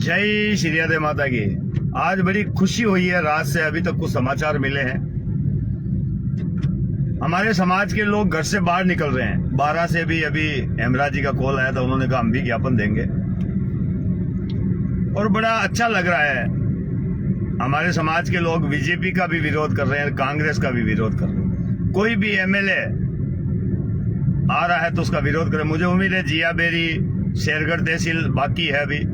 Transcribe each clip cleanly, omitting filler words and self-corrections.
जय श्री राधे माता की। आज बड़ी खुशी हुई है। रात से अभी तक कुछ समाचार मिले हैं। हमारे समाज के लोग घर से बाहर निकल रहे हैं। 12 से भी अभी हेमराज जी का कॉल आया था, उन्होंने कहा हम भी ज्ञापन देंगे और बड़ा अच्छा लग रहा है। हमारे समाज के लोग बीजेपी का भी विरोध कर रहे हैं, कांग्रेस का भी विरोध कर रहे हैं। कोई भी एमएलए आ रहा है तो उसका विरोध करे। मुझे उम्मीद है जिया बेरी शेरगढ़ तहसील बाकी है अभी,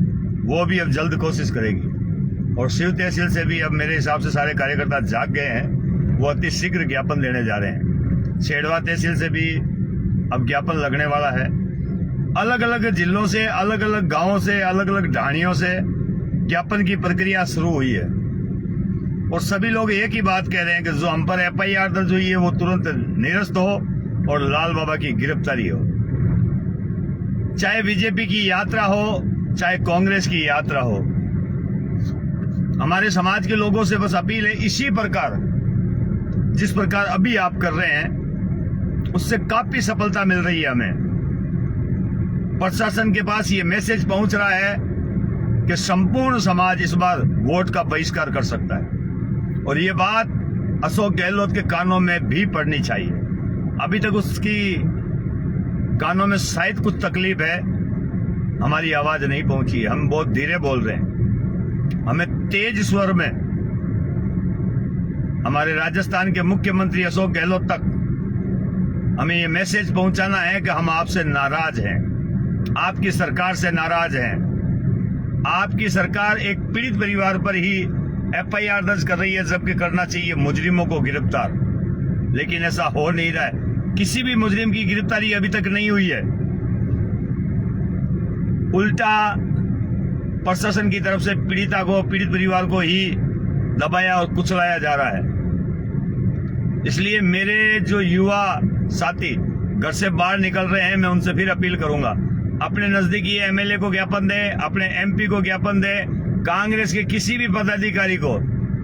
वो भी अब जल्द कोशिश करेगी। और शिव तहसील से भी अब मेरे हिसाब से सारे कार्यकर्ता जाग गए हैं, वो अति शीघ्र ज्ञापन देने जा रहे हैं। छेड़वा तहसील से भी अब ज्ञापन लगने वाला है। अलग अलग जिलों से, अलग अलग गांवों से, अलग अलग ढाणियों से ज्ञापन की प्रक्रिया शुरू हुई है और सभी लोग एक ही बात कह रहे हैं कि जो हम पर एफआईआर दर्ज हुई है वो तुरंत निरस्त हो और लाल बाबा की गिरफ्तारी हो। चाहे बीजेपी की यात्रा हो, चाहे कांग्रेस की यात्रा हो, हमारे समाज के लोगों से बस अपील है, इसी प्रकार जिस प्रकार अभी आप कर रहे हैं उससे काफी सफलता मिल रही है। हमें प्रशासन के पास ये मैसेज पहुंच रहा है कि संपूर्ण समाज इस बार वोट का बहिष्कार कर सकता है और ये बात अशोक गहलोत के कानों में भी पड़नी चाहिए। अभी तक उसकी कानों में शायद कुछ तकलीफ है, हमारी आवाज नहीं पहुंची। हम बहुत धीरे बोल रहे हैं। हमें तेज स्वर में हमारे राजस्थान के मुख्यमंत्री अशोक गहलोत तक हमें ये मैसेज पहुंचाना है कि हम आपसे नाराज हैं, आपकी सरकार से नाराज हैं। आपकी सरकार एक पीड़ित परिवार पर ही एफआईआर दर्ज कर रही है, जबकि करना चाहिए मुजरिमों को गिरफ्तार, लेकिन ऐसा हो नहीं रहा है। किसी भी मुजरिम की गिरफ्तारी अभी तक नहीं हुई है। उल्टा प्रशासन की तरफ से पीड़िता को, पीड़ित परिवार को ही दबाया और कुचलाया जा रहा है। इसलिए मेरे जो युवा साथी घर से बाहर निकल रहे हैं, मैं उनसे फिर अपील करूंगा, अपने नजदीकी एमएलए को ज्ञापन दें, अपने एमपी को ज्ञापन दें, कांग्रेस के किसी भी पदाधिकारी को,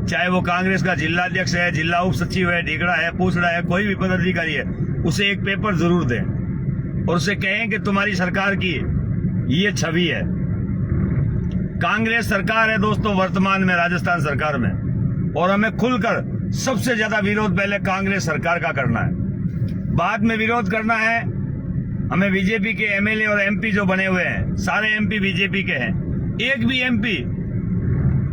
चाहे वो कांग्रेस का जिला अध्यक्ष है, जिला उप सचिव है, ढीगड़ा है, पूछड़ा है, कोई भी पदाधिकारी है, उसे एक पेपर जरूर दें और उसे कहें कि तुम्हारी सरकार की ये छवि है। कांग्रेस सरकार है दोस्तों वर्तमान में राजस्थान सरकार में, और हमें खुलकर सबसे ज्यादा विरोध पहले कांग्रेस सरकार का करना है, बाद में विरोध करना है। हमें बीजेपी के एमएलए और एमपी जो बने हुए हैं, सारे एमपी बीजेपी के हैं, एक भी एमपी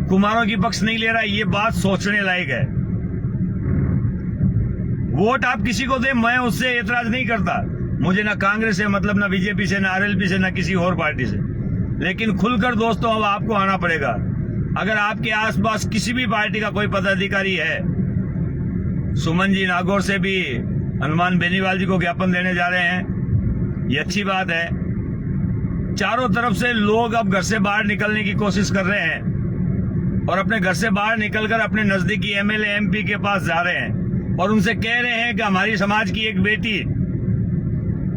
कुमारों की पक्ष नहीं ले रहा। ये बात सोचने लायक है। वोट आप किसी को दें, मैं उससे एतराज नहीं करता। मुझे ना कांग्रेस से मतलब, ना बीजेपी से, ना आरएलपी से, ना किसी और पार्टी से, लेकिन खुलकर दोस्तों अब आपको आना पड़ेगा। अगर आपके आसपास किसी भी पार्टी का कोई पदाधिकारी है, सुमन जी नागौर से भी हनुमान बेनीवाल जी को ज्ञापन देने जा रहे हैं, ये अच्छी बात है। चारों तरफ से लोग अब घर से बाहर निकलने की कोशिश कर रहे हैं और अपने घर से बाहर निकलकर अपने नजदीकी एमएलए एमपी के पास जा रहे हैं और उनसे कह रहे हैं कि हमारी समाज की एक बेटी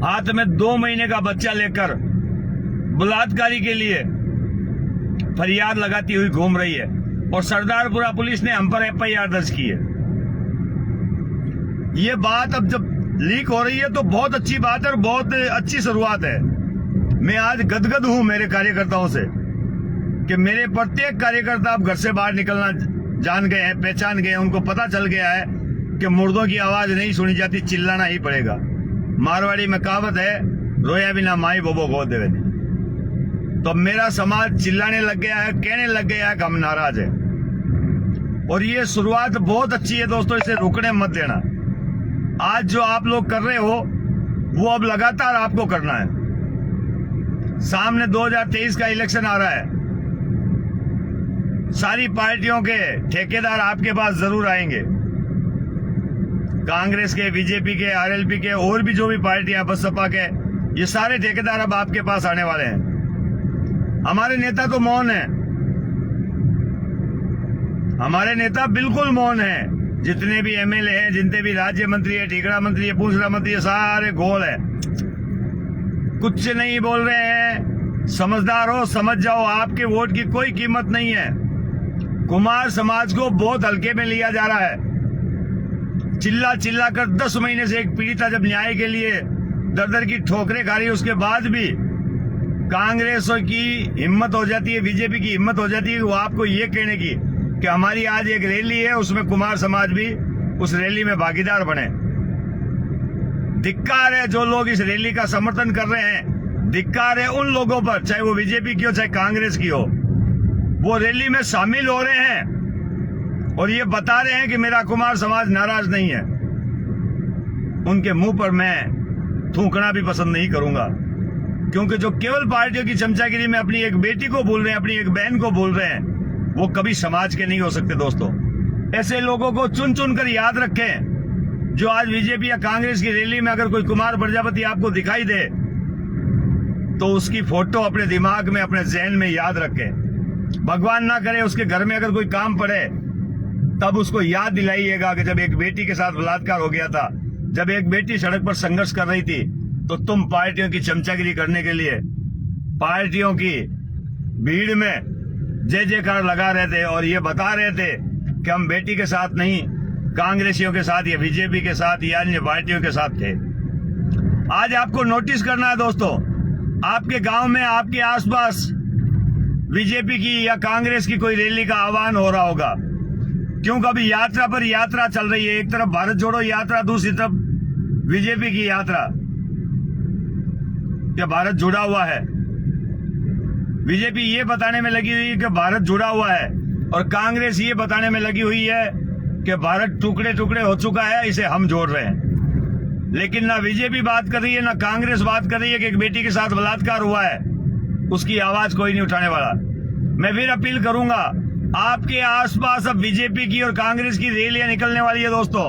हाथ में 2 महीने का बच्चा लेकर बलात्कारी के लिए फरियाद लगाती हुई घूम रही है और सरदारपुरा पुलिस ने हम पर एफआईआर दर्ज की है। ये बात अब जब लीक हो रही है तो बहुत अच्छी बात है और बहुत अच्छी शुरुआत है। मैं आज गदगद हूं मेरे कार्यकर्ताओं से कि मेरे प्रत्येक कार्यकर्ता अब घर से बाहर निकलना जान गए हैं, पहचान गए हैं। उनको पता चल गया है कि मुर्दों की आवाज नहीं सुनी जाती, चिल्लाना ही पड़ेगा। मारवाड़ी में कहावत है, रोया बिना माई बोबो गोद देवे। तो मेरा समाज चिल्लाने लग गया है, कहने लग गया है कि हम नाराज हैं और ये शुरुआत बहुत अच्छी है दोस्तों, इसे रुकने मत देना। आज जो आप लोग कर रहे हो वो अब लगातार आपको करना है। सामने 2023 का इलेक्शन आ रहा है, सारी पार्टियों के ठेकेदार आपके पास जरूर आएंगे, कांग्रेस के, बीजेपी के, आरएलपी के, और भी जो भी पार्टियां, बसपा के, ये सारे ठेकेदार अब आपके पास आने वाले हैं। हमारे नेता तो मौन है, हमारे नेता बिल्कुल मौन है। जितने भी एमएलए हैं, जितने भी राज्य मंत्री है, ढीगड़ा मंत्री है, पूछड़ा मंत्री है, सारे गोल है, कुछ नहीं बोल रहे हैं। समझदार हो, समझ जाओ, आपके वोट की कोई कीमत नहीं है। कुमार समाज को बहुत हल्के में लिया जा रहा है। चिल्ला चिल्ला कर 10 महीने से एक पीड़िता जब न्याय के लिए दर दर की ठोकरें खा रही है, उसके बाद भी कांग्रेस की हिम्मत हो जाती है, बीजेपी की हिम्मत हो जाती है कि वो आपको ये कहने की कि हमारी आज एक रैली है, उसमें कुमार समाज भी उस रैली में भागीदार बने। धिक्कार है जो लोग इस रैली का समर्थन कर रहे हैं, धिक्कार है उन लोगों पर, चाहे वो बीजेपी की हो चाहे कांग्रेस की हो, वो रैली में शामिल हो रहे हैं और ये बता रहे हैं कि मेरा कुमार समाज नाराज नहीं है। उनके मुंह पर मैं थूकना भी पसंद नहीं करूंगा, क्योंकि जो केवल पार्टियों की चमचागिरी में अपनी एक बेटी को भूल रहे हैं, अपनी एक बहन को भूल रहे हैं, वो कभी समाज के नहीं हो सकते। दोस्तों, ऐसे लोगों को चुन चुन कर याद रखें। जो आज बीजेपी या कांग्रेस की रैली में अगर कोई कुमार प्रजापति आपको दिखाई दे तो उसकी फोटो अपने दिमाग में, अपने जहन में याद रखें। भगवान ना करे उसके घर में अगर कोई काम पड़े तब उसको याद दिलाइएगा कि जब एक बेटी के साथ बलात्कार हो गया था, जब एक बेटी सड़क पर संघर्ष कर रही थी, तो तुम पार्टियों की चमचागिरी करने के लिए पार्टियों की भीड़ में जय जयकार लगा रहे थे और ये बता रहे थे कि हम बेटी के साथ नहीं, कांग्रेसियों के साथ या बीजेपी के साथ या अन्य पार्टियों के साथ थे। आज आपको नोटिस करना है दोस्तों, आपके गांव में, आपके आसपास बीजेपी की या कांग्रेस की कोई रैली का आह्वान हो रहा होगा, क्योंकि अभी यात्रा पर यात्रा चल रही है। एक तरफ भारत जोड़ो यात्रा, दूसरी तरफ बीजेपी की यात्रा। क्या भारत जुड़ा हुआ है? बीजेपी ये बताने में लगी हुई है कि भारत जुड़ा हुआ है और कांग्रेस ये बताने में लगी हुई है कि भारत टुकड़े टुकड़े हो चुका है, इसे हम जोड़ रहे हैं। लेकिन ना बीजेपी बात कर रही है, ना कांग्रेस बात कर रही है कि एक बेटी के साथ बलात्कार हुआ है, उसकी आवाज कोई नहीं उठाने वाला। मैं फिर अपील करूंगा, आपके आसपास अब बीजेपी की और कांग्रेस की रैलियां निकलने वाली है दोस्तों,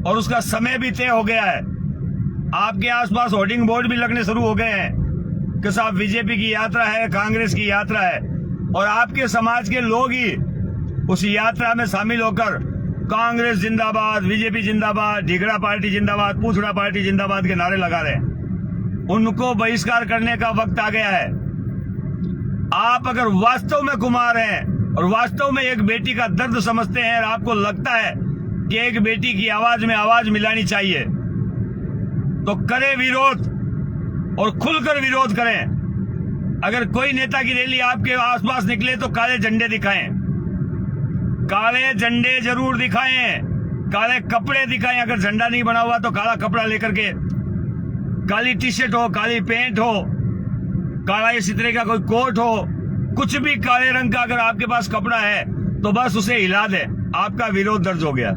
और उसका समय भी तय हो गया है। आपके आसपास होर्डिंग बोर्ड भी लगने शुरू हो गए हैं कि साहब बीजेपी की यात्रा है, कांग्रेस की यात्रा है, और आपके समाज के लोग ही उस यात्रा में शामिल होकर कांग्रेस जिंदाबाद, बीजेपी जिंदाबाद, ढीगड़ा पार्टी जिंदाबाद, पूछड़ा पार्टी जिंदाबाद के नारे लगा रहे हैं। उनको बहिष्कार करने का वक्त आ गया है। आप अगर वास्तव में कुमार हैं और वास्तव में एक बेटी का दर्द समझते हैं और आपको लगता है कि एक बेटी की आवाज में आवाज मिलानी चाहिए, तो करें विरोध और खुलकर विरोध करें। अगर कोई नेता की रैली आपके आसपास निकले तो काले झंडे दिखाएं, काले झंडे जरूर दिखाएं, काले कपड़े दिखाएं। अगर झंडा नहीं बना हुआ तो काला कपड़ा लेकर के, काली टी शर्ट हो, काली पैंट हो, काला इसी तरह का कोई कोट हो, कुछ भी काले रंग का अगर आपके पास कपड़ा है तो बस उसे हिला दे, आपका विरोध दर्ज हो गया।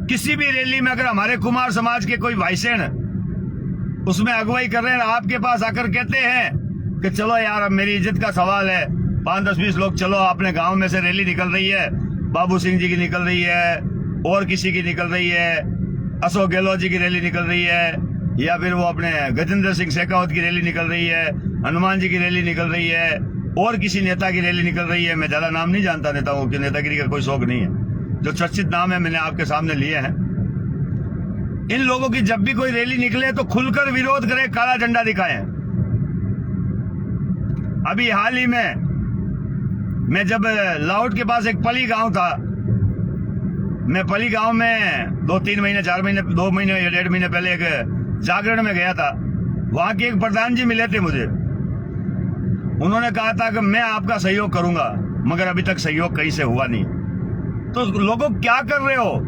किसी भी रैली में अगर हमारे कुमार समाज के कोई भाईसेन उसमें अगुवाई कर रहे हैं, आपके पास आकर कहते हैं कि चलो यार अब मेरी इज्जत का सवाल है, 5-10-20 लोग चलो, अपने गांव में से रैली निकल रही है, बाबू सिंह जी की निकल रही है, और किसी की निकल रही है, अशोक गहलोत जी की रैली निकल रही है, या फिर वो अपने गजेंद्र सिंह शेखावत की रैली निकल रही है, हनुमान जी की रैली निकल रही है, और किसी नेता की रैली निकल रही है। मैं ज्यादा नाम नहीं जानता नेताओं की, नेतागिरी का कोई शौक नहीं है, जो चर्चित नाम है मैंने आपके सामने लिए हैं। इन लोगों की जब भी कोई रैली निकले तो खुलकर विरोध करें, काला झंडा दिखाएं। अभी हाल ही में मैं जब लाहौट के पास एक पली गांव था, मैं पली गांव में 2-3 महीने, 4 महीने, 2 महीने या 1.5 महीने पहले एक जागरण में गया था। वहां के एक प्रधान जी मिले थे मुझे। उन्होंने कहा था कि मैं आपका सहयोग करूंगा, मगर अभी तक सहयोग कहीं से हुआ नहीं। तो लोगों क्या कर रहे हो,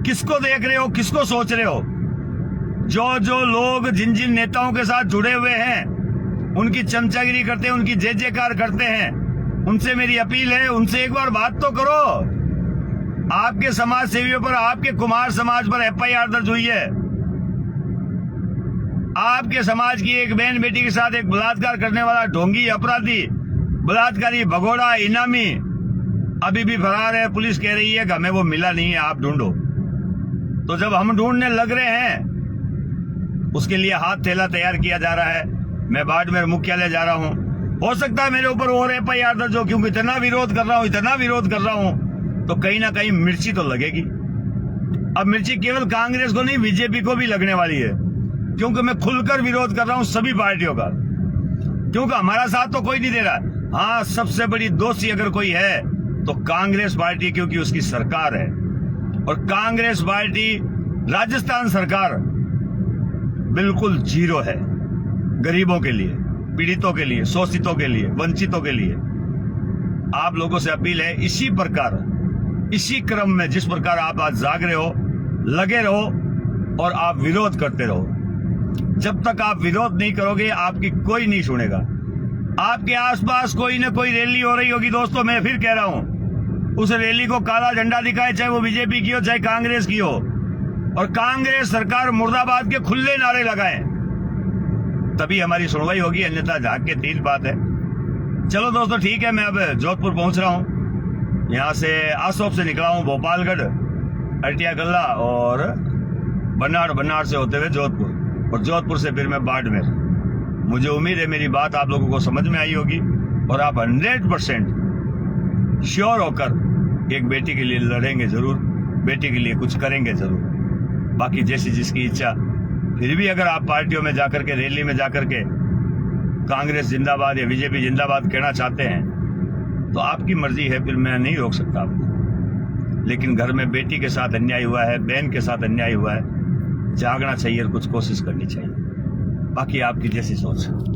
किसको देख रहे हो, किसको सोच रहे हो? जो लोग जिन जिन नेताओं के साथ जुड़े हुए हैं, उनकी चमचागिरी करते हैं, उनकी जय जयकार करते हैं, उनसे मेरी अपील है, उनसे एक बार बात तो करो। आपके समाज सेवियों पर, आपके कुमार समाज पर FIR दर्ज हुई है। आपके समाज की एक बहन बेटी के साथ एक बलात्कार करने वाला ढोंगी, अपराधी, बलात्कारी, भगोड़ा, इनामी अभी भी फरार है। पुलिस कह रही है कि हमें वो मिला नहीं है, आप ढूंढो। तो जब हम ढूंढने लग रहे हैं, उसके लिए हाथ थैला तैयार किया जा रहा है। मैं बाड़मेर मुख्यालय जा रहा हूं, हो सकता है मेरे ऊपर और FIR दर्ज हो, क्योंकि इतना विरोध कर रहा हूं, इतना विरोध कर रहा हूं, तो कहीं ना कहीं मिर्ची तो लगेगी। अब मिर्ची केवल कांग्रेस को नहीं, बीजेपी को भी लगने वाली है, क्योंकि मैं खुलकर विरोध कर रहा हूं सभी पार्टियों का, क्योंकि हमारा साथ तो कोई नहीं दे रहा। हाँ, सबसे बड़ी दोषी अगर कोई है तो कांग्रेस पार्टी, क्योंकि उसकी सरकार है, और कांग्रेस पार्टी राजस्थान सरकार बिल्कुल जीरो है। गरीबों के लिए, पीड़ितों के लिए, शोषितों के लिए, वंचितों के लिए। आप लोगों से अपील है, इसी प्रकार, इसी क्रम में जिस प्रकार आप आज जाग रहे हो, लगे रहो और आप विरोध करते रहो। जब तक आप विरोध नहीं करोगे आपकी कोई नहीं सुनेगा। आपके आसपास कोई ना कोई रैली हो रही होगी दोस्तों, मैं फिर कह रहा हूं, उस रैली को काला झंडा दिखाए, चाहे वो बीजेपी की हो चाहे कांग्रेस की हो, और कांग्रेस सरकार मुर्दाबाद के खुले नारे लगाए, तभी हमारी सुनवाई होगी, अन्यथा झाग के तीन बात है। चलो दोस्तों ठीक है, मैं अब जोधपुर पहुंच रहा हूं। यहां से आसोप से निकला हूं भोपालगढ़, अरटिया गल्ला और बनाड़ से होते हुए जोधपुर, और जोधपुर से फिर मैं बाड़मेर। मुझे उम्मीद है मेरी बात आप लोगों को समझ में आई होगी और आप 100% श्योर होकर एक बेटी के लिए लड़ेंगे जरूर, बेटी के लिए कुछ करेंगे जरूर। बाकी जैसी जिसकी इच्छा, फिर भी अगर आप पार्टियों में जाकर के, रैली में जाकर के कांग्रेस जिंदाबाद या बीजेपी जिंदाबाद कहना चाहते हैं तो आपकी मर्जी है, फिर मैं नहीं रोक सकता आपको। लेकिन घर में बेटी के साथ अन्याय हुआ है, बहन के साथ अन्याय हुआ है, जागना चाहिए और कुछ कोशिश करनी चाहिए। बाकी आपकी जैसी सोच।